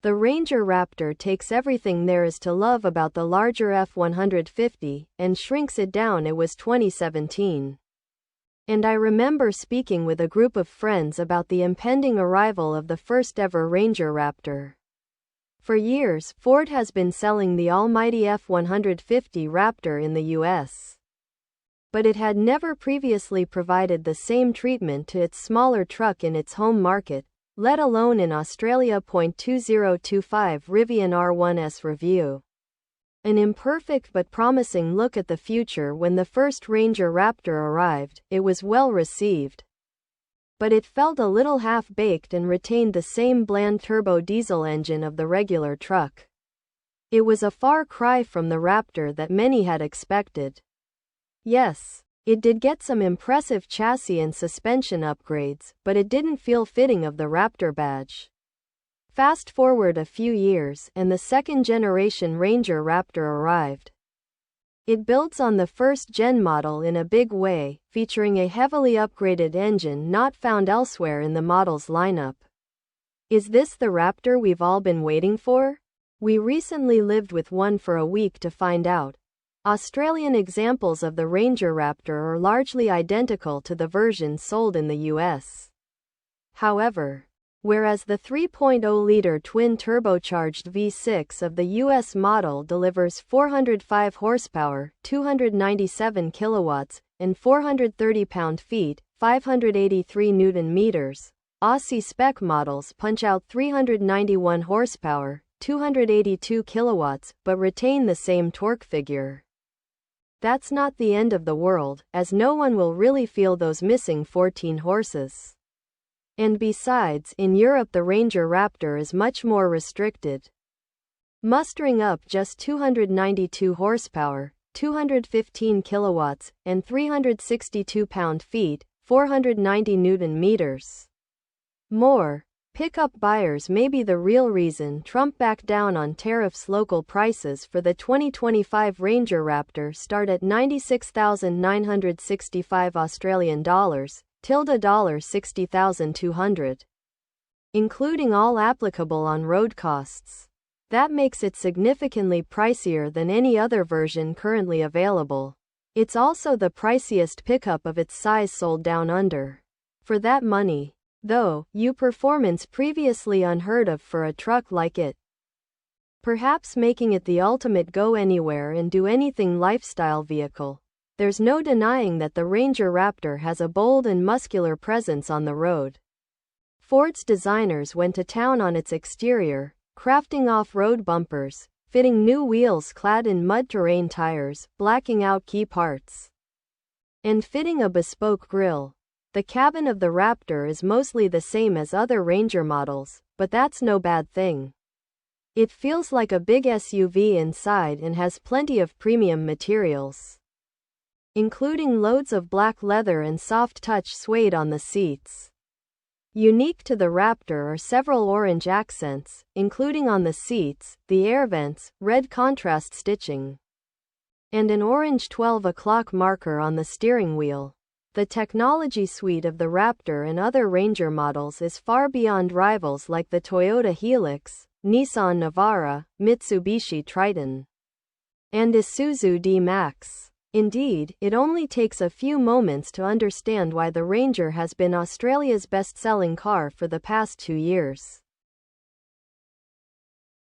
The Ranger Raptor takes everything there is to love about the larger F-150 and shrinks it down. It was 2017. And I remember speaking with a group of friends about the impending arrival of the first ever Ranger Raptor. For years, Ford has been selling the almighty F-150 Raptor in the US. But it had never previously provided the same treatment to its smaller truck in its home market, let alone in Australia.2025 Rivian R1S review. An imperfect but promising look at the future. When the first Ranger Raptor arrived, it was well received. But it felt a little half-baked and retained the same bland turbo diesel engine of the regular truck. It was a far cry from the Raptor that many had expected. Yes, it did get some impressive chassis and suspension upgrades, but it didn't feel fitting of the Raptor badge. Fast forward a few years, and the second-generation Ranger Raptor arrived. It builds on the first-gen model in a big way, featuring a heavily upgraded engine not found elsewhere in the model's lineup. Is this the Raptor we've all been waiting for? We recently lived with one for a week to find out. Australian examples of the Ranger Raptor are largely identical to the version sold in the US. However, whereas the 3.0-liter twin-turbocharged V6 of the US model delivers 405 horsepower, 297 kilowatts, and 430 pound-feet, 583 newton-meters, Aussie-spec models punch out 391 horsepower, 282 kilowatts, but retain the same torque figure. That's not the end of the world, as no one will really feel those missing 14 horses. And besides, in Europe the Ranger Raptor is much more restricted, mustering up just 292 horsepower, 215 kilowatts, and 362 pound-feet, 490 newton-meters. More. Pickup buyers may be the real reason Trump backed down on tariffs. Local prices for the 2025 Ranger Raptor start at $96,965 Australian dollars, $60,200. Including all applicable on-road costs. That makes it significantly pricier than any other version currently available. It's also the priciest pickup of its size sold down under. For that money, though, performance previously unheard of for a truck like it. Perhaps making it the ultimate go-anywhere and do-anything lifestyle vehicle. There's no denying that the Ranger Raptor has a bold and muscular presence on the road. Ford's designers went to town on its exterior, crafting off-road bumpers, fitting new wheels clad in mud terrain tires, blacking out key parts, and fitting a bespoke grille. The cabin of the Raptor is mostly the same as other Ranger models, but that's no bad thing. It feels like a big SUV inside and has plenty of premium materials, including loads of black leather and soft-touch suede on the seats. Unique to the Raptor are several orange accents, including on the seats, the air vents, red contrast stitching, and an orange 12 o'clock marker on the steering wheel. The technology suite of the Raptor and other Ranger models is far beyond rivals like the Toyota Helix, Nissan Navara, Mitsubishi Triton, and Isuzu D-Max. Indeed, it only takes a few moments to understand why the Ranger has been Australia's best-selling car for the past 2 years.